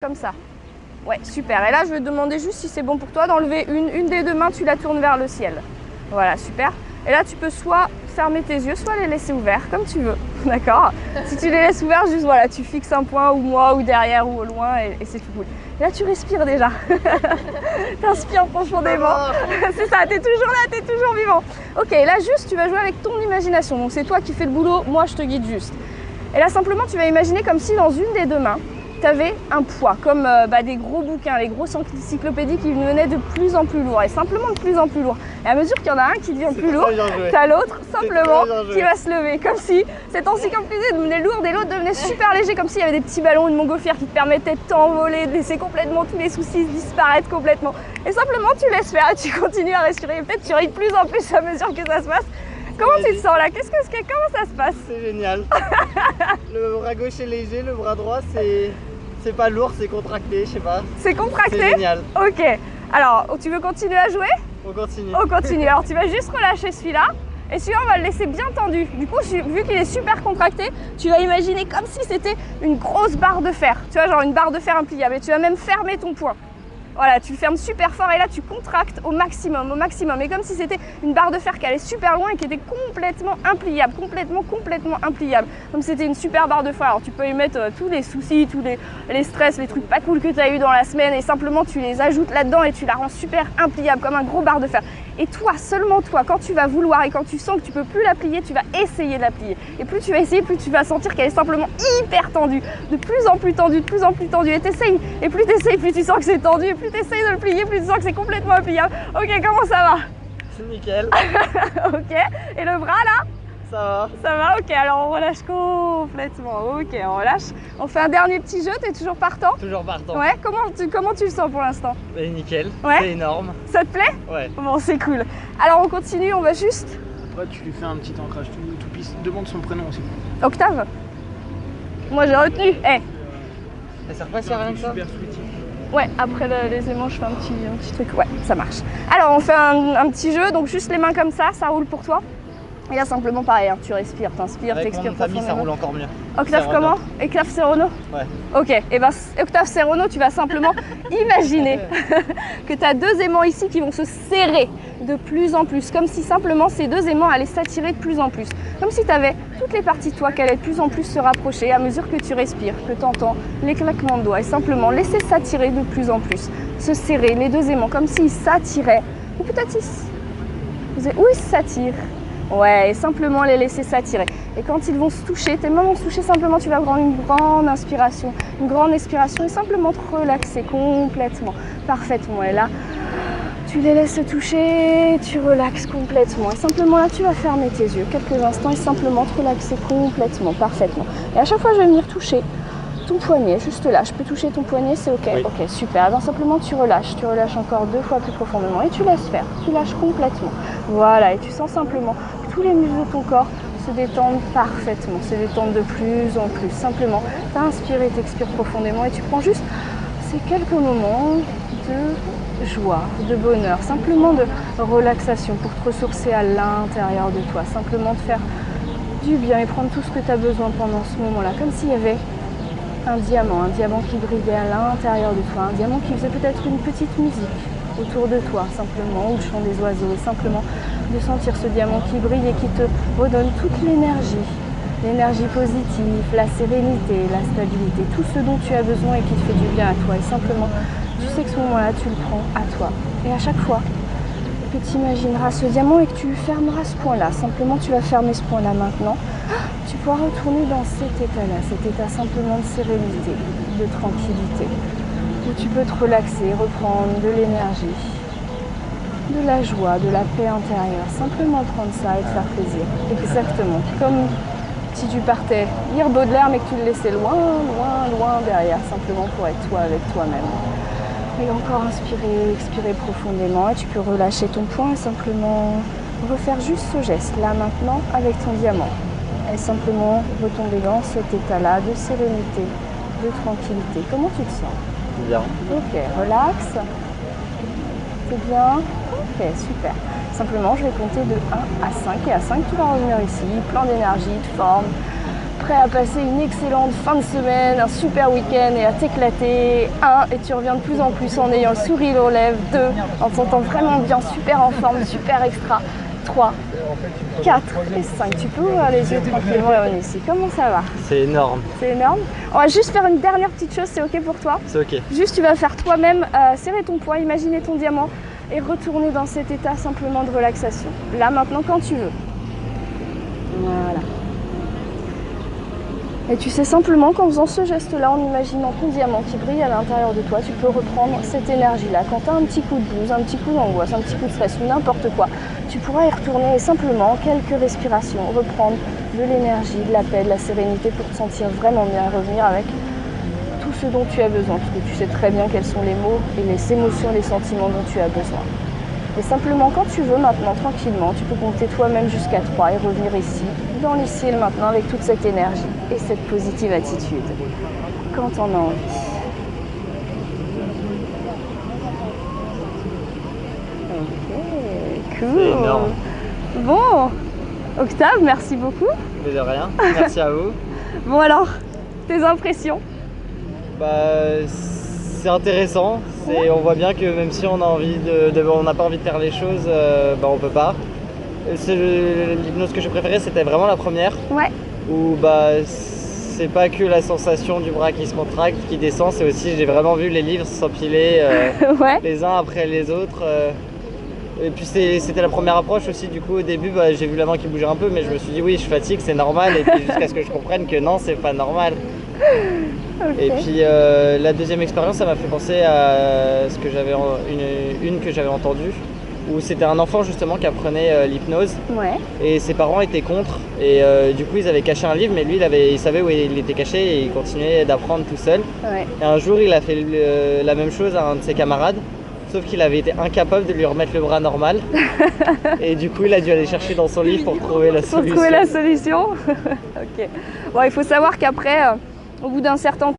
comme ça. Ouais, super. Et là, je vais te demander juste si c'est bon pour toi d'enlever une des deux mains, tu la tournes vers le ciel. Voilà, super. Et là, tu peux soit fermer tes yeux, soit les laisser ouverts, comme tu veux. D'accord? Si tu les laisses ouverts, juste voilà, tu fixes un point, ou moi, ou derrière, ou au loin, et c'est tout cool. Et là, tu respires déjà. T'inspires profondément. C'est ça, t'es toujours là, t'es toujours vivant. Ok, là, juste, tu vas jouer avec ton imagination. Donc, c'est toi qui fais le boulot, moi, je te guide juste. Et là, simplement, tu vas imaginer comme si dans une des deux mains, tu avais un poids, comme des gros bouquins, les grosses encyclopédies qui venaient de plus en plus lourds, et simplement de plus en plus lourds. Et à mesure qu'il y en a un qui devient plus lourd, tu as l'autre simplement qui va se lever, comme si cette encyclopédie devenait lourde et l'autre devenait super léger, comme s'il y avait des petits ballons, une montgolfière qui te permettait de t'envoler, de laisser complètement tous les soucis disparaître complètement. Et simplement, tu laisses faire et tu continues à respirer. Et peut-être tu ris de plus en plus à mesure que ça se passe. Comment tu te sens là? Comment ça se passe? C'est génial. Le bras gauche est léger, le bras droit c'est pas lourd, c'est contracté, je sais pas. C'est contracté? C'est génial. Ok. Alors, tu veux continuer à jouer? On continue. On continue. Alors, tu vas juste relâcher celui-là. Et celui-là, on va le laisser bien tendu. Du coup, vu qu'il est super contracté, tu vas imaginer comme si c'était une grosse barre de fer. Tu vois, genre une barre de fer impliable. Et tu vas même fermer ton poing. Voilà, tu le fermes super fort et là, tu contractes au maximum, Et comme si c'était une barre de fer qui allait super loin et qui était complètement impliable, complètement impliable. Comme si c'était une super barre de fer. Alors, tu peux y mettre tous les soucis, tous les stress, les trucs pas cool que tu as eu dans la semaine et simplement, tu les ajoutes là-dedans et tu la rends super impliable, comme un gros barre de fer. Et toi, seulement toi, quand tu vas vouloir et quand tu sens que tu peux plus la plier, tu vas essayer de la plier. Et plus tu vas essayer, plus tu vas sentir qu'elle est simplement hyper tendue. De plus en plus tendue, Et t'essayes. Et plus t'essayes, plus tu sens que c'est tendu. Et plus t'essayes de le plier, plus tu sens que c'est complètement impliable. Ok, comment ça va? C'est nickel. Ok. Et le bras là? Ça va. Ça va? Ok, alors on relâche complètement. Ok, on relâche. On fait un dernier petit jeu, t'es toujours partant? Toujours partant. Ouais, comment tu le sens pour l'instant? Nickel, ouais. C'est énorme. Ça te plaît? Ouais. Bon, c'est cool. Alors on continue, on va juste... Ouais, tu lui fais un petit ancrage tout pisse. Demande son prénom aussi. Octave? Moi j'ai retenu. Ça sert pas si à rien que ça? Super sweetie. Ouais, après les aimants, je fais un petit truc. Ouais, ça marche. Alors on fait un petit jeu, donc juste les mains comme ça roule pour toi. Et là, simplement pareil, hein, tu respires, t'inspires, t'expires profondément. Ça roule encore mieux. Octave comment? Octave Serrano? Ouais. Ok, et ben Octave Serrano, tu vas simplement imaginer que tu as deux aimants ici qui vont se serrer de plus en plus, comme si simplement ces deux aimants allaient s'attirer de plus en plus. Comme si tu avais toutes les parties de toi qui allaient de plus en plus se rapprocher à mesure que tu respires, que tu entends les claquements de doigts et simplement laisser s'attirer de plus en plus, se serrer les deux aimants, comme s'ils s'attiraient, ou peut-être ils s'attirent. Ouais, et simplement les laisser s'attirer. Et quand ils vont se toucher, tes mains vont se toucher, simplement tu vas prendre une grande inspiration, une grande expiration et simplement te relaxer complètement, parfaitement. Et là, tu les laisses se toucher, tu relaxes complètement. Et simplement là, tu vas fermer tes yeux quelques instants et simplement te relaxer complètement, parfaitement. Et à chaque fois, je vais venir toucher ton poignet, juste là. Je peux toucher ton poignet, c'est ok? Oui. Ok, super. Alors simplement, tu relâches encore 2 fois plus profondément et tu laisses faire. Tu lâches complètement. Voilà, et tu sens simplement que tous les muscles de ton corps se détendent parfaitement, se détendent de plus en plus. Simplement, tu inspires et t'expires profondément et tu prends juste ces quelques moments de joie, de bonheur, simplement de relaxation pour te ressourcer à l'intérieur de toi. Simplement te faire du bien et prendre tout ce que tu as besoin pendant ce moment-là, comme s'il y avait un diamant qui brillait à l'intérieur de toi, un diamant qui faisait peut-être une petite musique autour de toi, simplement, ou le chant des oiseaux, et simplement de sentir ce diamant qui brille et qui te redonne toute l'énergie positive, la sérénité, la stabilité, tout ce dont tu as besoin et qui te fait du bien à toi. Et simplement, tu sais que ce moment-là, tu le prends à toi. Et à chaque fois que tu imagineras ce diamant et que tu fermeras ce point-là, simplement tu vas fermer ce point-là maintenant, tu pourras retourner dans cet état-là, cet état simplement de sérénité, de tranquillité, où tu peux te relaxer, reprendre de l'énergie, de la joie, de la paix intérieure, simplement prendre ça et te faire plaisir. Exactement, comme si tu partais lire Baudelaire mais que tu le laissais loin derrière, simplement pour être toi avec toi-même. Et encore inspirer, expirer profondément et tu peux relâcher ton poing et simplement refaire juste ce geste là maintenant avec ton diamant. Et simplement retomber dans cet état-là de sérénité, de tranquillité. Comment tu te sens? Bien. Ok, relax. C'est bien? Ok, super. Simplement, je vais compter de 1 à 5. Et à 5, tu vas revenir ici, plein d'énergie, de forme, prêt à passer une excellente fin de semaine, un super week-end et à t'éclater. 1, et tu reviens de plus en plus en ayant le sourire aux lèvres. 2, en te sentant vraiment bien, super en forme, super extra. 3, 4 et 5. Tu peux ouvrir les yeux tranquillement et revenir ici. Comment ça va? C'est énorme. C'est énorme. On va juste faire une dernière petite chose, c'est ok pour toi? C'est ok. Juste tu vas faire toi-même serrer ton poids, imaginer ton diamant et retourner dans cet état simplement de relaxation. Là maintenant quand tu veux. Voilà. Et tu sais simplement qu'en faisant ce geste-là, en imaginant ton diamant qui brille à l'intérieur de toi, tu peux reprendre cette énergie-là. Quand tu as un petit coup de blues, un petit coup d'angoisse, un petit coup de stress ou n'importe quoi, tu pourras y retourner et simplement quelques respirations, reprendre de l'énergie, de la paix, de la sérénité pour te sentir vraiment bien et revenir avec tout ce dont tu as besoin. Parce que tu sais très bien quels sont les mots et les émotions, les sentiments dont tu as besoin. Et simplement quand tu veux maintenant, tranquillement, tu peux compter toi-même jusqu'à 3 et revenir ici, dans l'ici et le maintenant avec toute cette énergie et cette positive attitude. Quand on a envie. Ok, cool. C'est énorme. Bon, Octave, merci beaucoup. Mais de rien. Merci à vous. Bon alors, tes impressions? Bah, c'est intéressant. On voit bien que même si on a envie on n'a pas envie de faire les choses, bah on peut pas. L'hypnose que je préférais, c'était vraiment la première. Ouais. Où bah c'est pas que la sensation du bras qui se contracte, qui descend, c'est aussi j'ai vraiment vu les livres s'empiler Ouais. les uns après les autres. Et puis c'était la première approche aussi, du coup au début bah, j'ai vu la main qui bougeait un peu, mais je me suis dit oui je fatigue, c'est normal, et puis jusqu'à ce que je comprenne que non, c'est pas normal. Okay. Et puis la deuxième expérience, ça m'a fait penser à ce que j'avais une que j'avais entendue, où c'était un enfant justement qui apprenait l'hypnose. Ouais. Et ses parents étaient contre, et du coup ils avaient caché un livre, mais lui il savait où il était caché et il continuait d'apprendre tout seul. Ouais. Et un jour il a fait la même chose à un de ses camarades, sauf qu'il avait été incapable de lui remettre le bras normal. Et du coup il a dû aller chercher dans son livre pour trouver la solution. Pour trouver la solution. Ok. Bon, il faut savoir qu'après, au bout d'un certain temps,